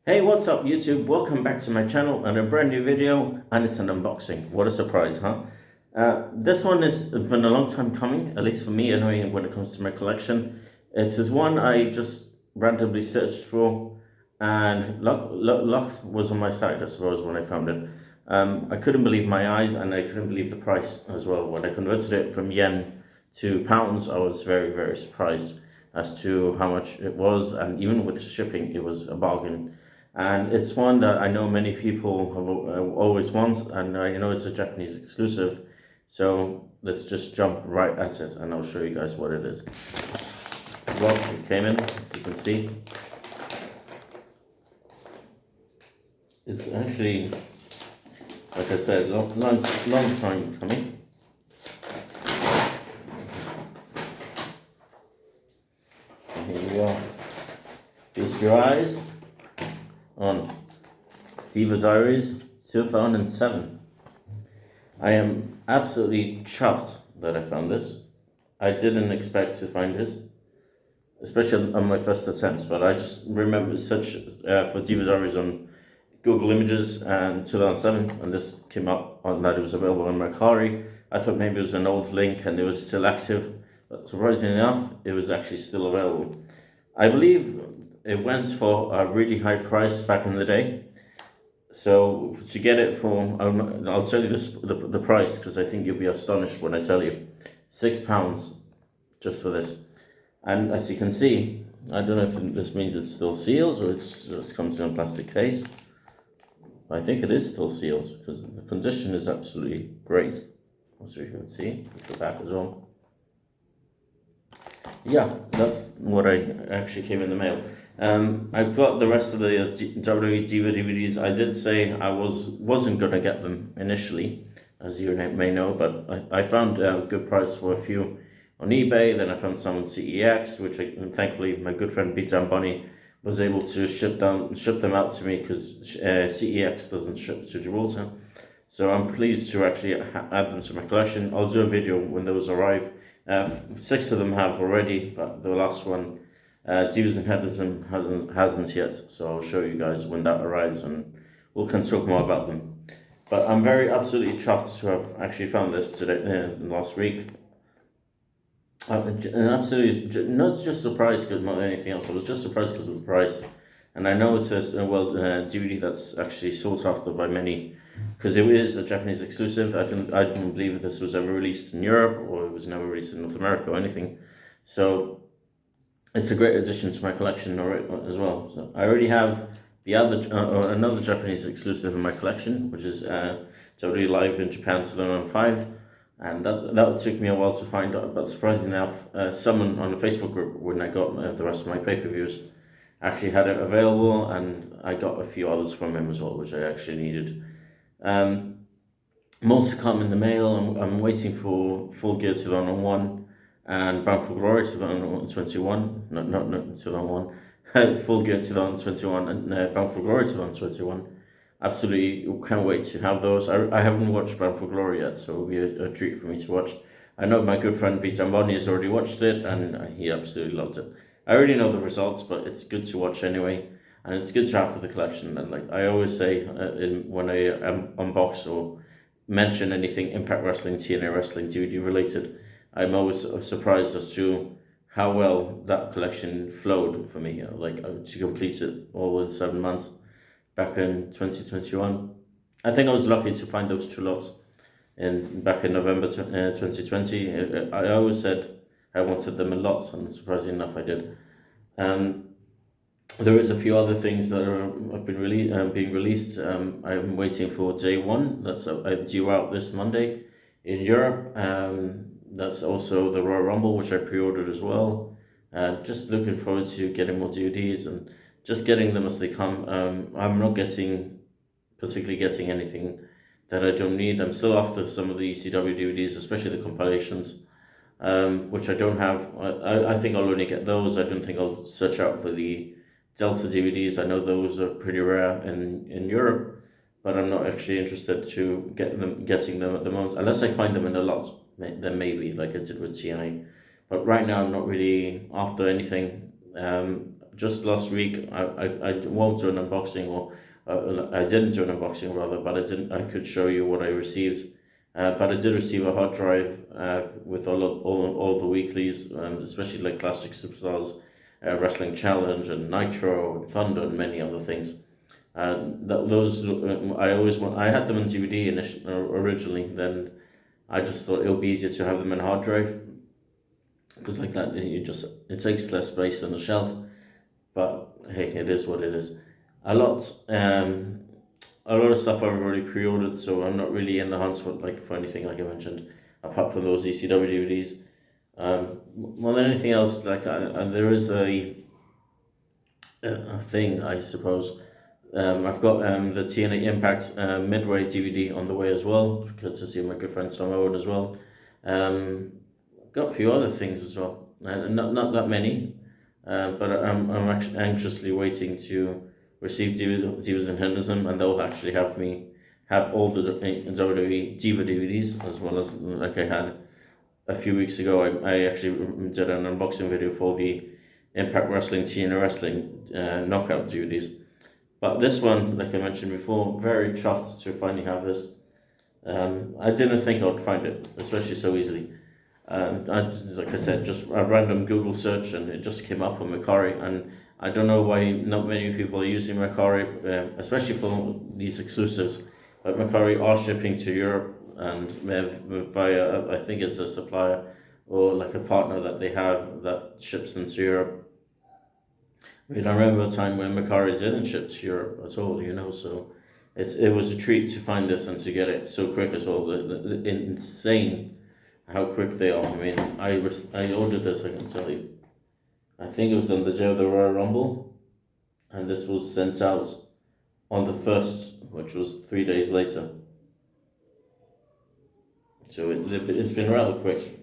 Hey, what's up YouTube? Welcome back to my channel and a brand new video, and it's an unboxing. What a surprise, huh? This one has been a long time coming, at least for me anyway, when it comes to my collection. It's this one I just randomly searched for, and luck was on my side, I suppose, when I found it. I couldn't believe my eyes, and I couldn't believe the price as well. When I converted it from yen to pounds, I was very, very surprised as to how much it was, and even with shipping, it was a bargain. And it's one that I know many people have always wanted, and I know it's a Japanese exclusive. So let's just jump right at it, and I'll show you guys what it is. Well, it came in, as you can see. It's actually, like I said, long time coming. And here we are. Feast your eyes on Diva Diaries 2007. I am absolutely chuffed that I found this. I didn't expect to find this, especially on my first attempts, but I just remember search for Diva Diaries on Google Images and 2007, and this came up on that it was available on Mercari. I thought maybe it was an old link and it was still active, but surprisingly enough, it was actually still available. I believe it went for a really high price back in the day. So to get it for, I'll tell you the price, because I think you'll be astonished when I tell you. £6 just for this. And as you can see, I don't know if this means it's still sealed or it just comes in a plastic case. I think it is still sealed because the condition is absolutely great. As you can see, with the back as well. Yeah, that's what I actually came in the mail. I've got the rest of the WWE DVDs. I did say I wasn't going to get them initially, as you may know, but I found a good price for a few on eBay. Then I found some on CEX, which thankfully my good friend Bitan Bunny was able to ship them out to me, because CEX doesn't ship to Gibraltar. So I'm pleased to actually add them to my collection. I'll do a video when those arrive. 6 of them have already, but the last one, Divas and Headism hasn't yet, so I'll show you guys when that arrives and we can talk more about them. But I'm absolutely chuffed to have actually found this today, last week. Absolutely, not just surprised because not anything else, I was just surprised because of the price. And I know it's a DVD that's actually sought after by many, because it is a Japanese exclusive. I didn't believe this was ever released in Europe, or it was never released in North America or anything. So it's a great addition to my collection as well. So I already have the another Japanese exclusive in my collection, which is WWE Live in Japan 2005, and that took me a while to find out. But surprisingly enough, someone on the Facebook group, when I got the rest of my pay-per-views, actually had it available, and I got a few others from him as well, which I actually needed. More to come in the mail. I'm waiting for Full Gear 2001 and Bound for Glory 2021, not 2001, Full Gear 2021 and Bound for Glory 2021. Absolutely can't wait to have those. I haven't watched Bound for Glory yet, so it'll be a treat for me to watch. I know my good friend Bitan Bunny has already watched it, and he absolutely loved it. I already know the results, but it's good to watch anyway, and it's good to have for the collection. And like I always say, when I unbox or mention anything Impact Wrestling, TNA Wrestling, DVD related, I'm always surprised as to how well that collection flowed for me. To complete it all in 7 months back in 2021. I think I was lucky to find those 2 lots back in November 2020. I always said I wanted them a lot, and surprisingly enough, I did. There is a few other things that have been being released. I'm waiting for J1. That's due out this Monday in Europe. That's also the Royal Rumble, which I pre-ordered as well. Just looking forward to getting more DVDs and just getting them as they come. I'm not particularly getting anything that I don't need. I'm still after some of the ECW DVDs, especially the compilations, which I don't have. I think I'll only get those. I don't think I'll search out for the Delta DVDs. I know those are pretty rare in Europe, but I'm not actually interested to getting them at the moment, unless I find them in a lot. Then maybe, like I did with TNA. But right now I'm not really after anything. just last week I won't do an unboxing, or I didn't do an unboxing rather, but I could show you what I received. But I did receive a hard drive with all the weeklies, especially like Classic Superstars, Wrestling Challenge, and Nitro, and Thunder, and many other things. Those I had them on DVD originally. Then I just thought it would be easier to have them in a hard drive, because like that it takes less space on the shelf. But hey, it is what it is. A lot of stuff I've already pre-ordered, so I'm not really in the hunt for anything like I mentioned, apart from those ECW DVDs. More than anything else, there is a thing, I suppose. I've got the TNA Impact Midway DVD on the way as well, courtesy of my good friend Tom Owen as well. Got a few other things as well, not that many, but I'm actually anxiously waiting to receive Divas and Henderson, and they'll actually have all the WWE Diva DVDs, as well as, like I had a few weeks ago. I actually did an unboxing video for the Impact Wrestling TNA Wrestling Knockout DVDs. But this one, like I mentioned before, very chuffed to finally have this. I didn't think I would find it, especially so easily. Like I said, just a random Google search, and it just came up on Mercari, and I don't know why not many people are using Mercari, especially for these exclusives. But Mercari are shipping to Europe, and via, I think it's a supplier or like a partner that they have that ships them to Europe. I mean, I remember a time when Mercari didn't ship to Europe at all, so it was a treat to find this and to get it so quick as well. Insane how quick they are. I mean, I ordered this, I can tell you. I think it was on the day of the Royal Rumble, and this was sent out on the 1st, which was 3 days later. So it's been rather quick,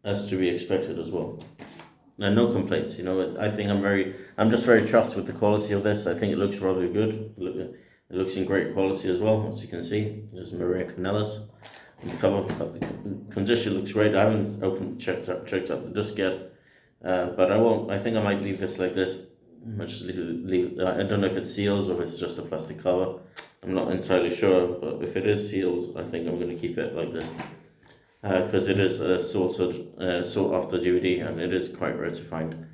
as to be expected as well. And no complaints, I think I'm just very chuffed with the quality of this. I think it looks rather good. It looks in great quality as well, as you can see. There's Maria Kanellis on the cover. The condition looks great. I haven't checked out the disc yet, but I won't. I think I might leave this like this. I just leave. I don't know if it seals or if it's just a plastic cover. I'm not entirely sure, but if it is sealed, I think I'm going to keep it like this. Because it is a sought after DVD, and it is quite rare to find.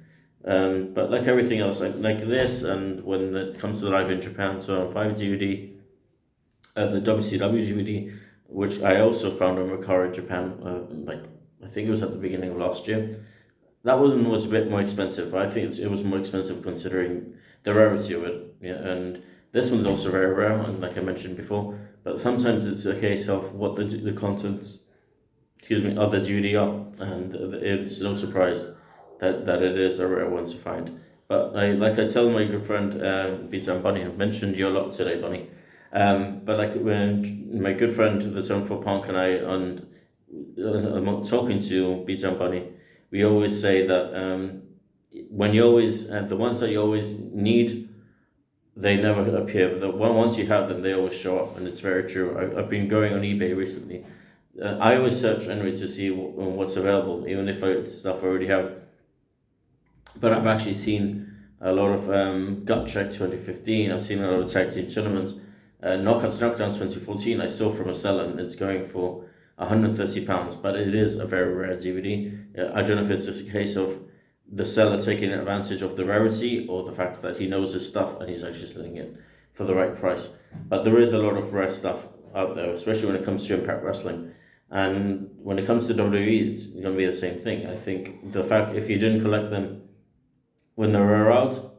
But like everything else, like this, and when it comes to Live in Japan 205 DVD, the WCW DVD, which I also found on Mercari Japan, I think it was at the beginning of last year. That one was a bit more expensive, but I think it was more expensive considering the rarity of it. Yeah, and this one's also very rare, and like I mentioned before. But sometimes it's a case of what the contents of the DVD are, and it's no surprise that it is a rare one to find. But I tell my good friend Peter and Bunny, I've mentioned you a lot today, Bunny. But like when my good friend the Term for Punk and I, I'm talking to Peter and Bunny, we always say that when you always the ones that you always need, they never appear. But once you have them, they always show up, and it's very true. I've been going on eBay recently. I always search anyway to see what's available, even if stuff I already have. But I've actually seen a lot of Gut Check 2015. I've seen a lot of tag team tournaments. Knockouts Knockdown 2014 I saw from a seller, and it's going for £130, but it is a very rare DVD. I don't know if it's just a case of the seller taking advantage of the rarity, or the fact that he knows his stuff and he's actually selling it for the right price. But there is a lot of rare stuff out there, especially when it comes to Impact Wrestling. And when it comes to WWE, it's going to be the same thing. I think the fact, if you didn't collect them when they were out,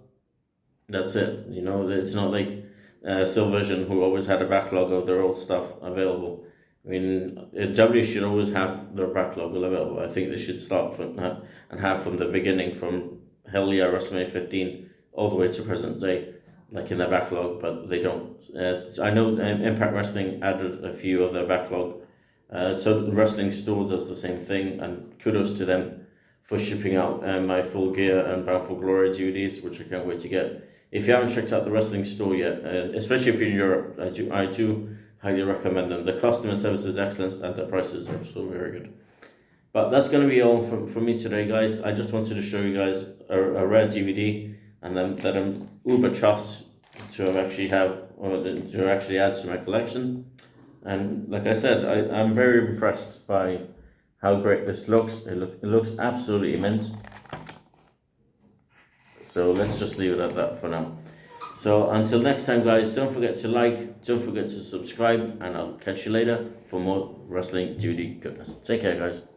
that's it. It's not like Silvervision, who always had a backlog of their old stuff available. I mean, WWE should always have their backlog available. I think they should start from that and have from the beginning, from Hell Yeah, WrestleMania 15, all the way to present day, like in their backlog, but they don't. I know Impact Wrestling added a few of their backlog. So the Wrestling Store does the same thing, and kudos to them for shipping out my Full Gear and Bound for Glory DVDs, which I can't wait to get. If you haven't checked out the Wrestling Store yet, especially if you're in Europe, I do highly recommend them. The customer service is excellent, and the prices are also very good. But that's going to be all from me today, guys. I just wanted to show you guys a rare DVD, and that I'm uber chuffed to actually add to my collection. And like I said, I'm very impressed by how great this looks. It looks absolutely immense. So let's just leave it at that for now. So until next time, guys, don't forget to like, don't forget to subscribe, and I'll catch you later for more wrestling DVD goodness. Take care, guys.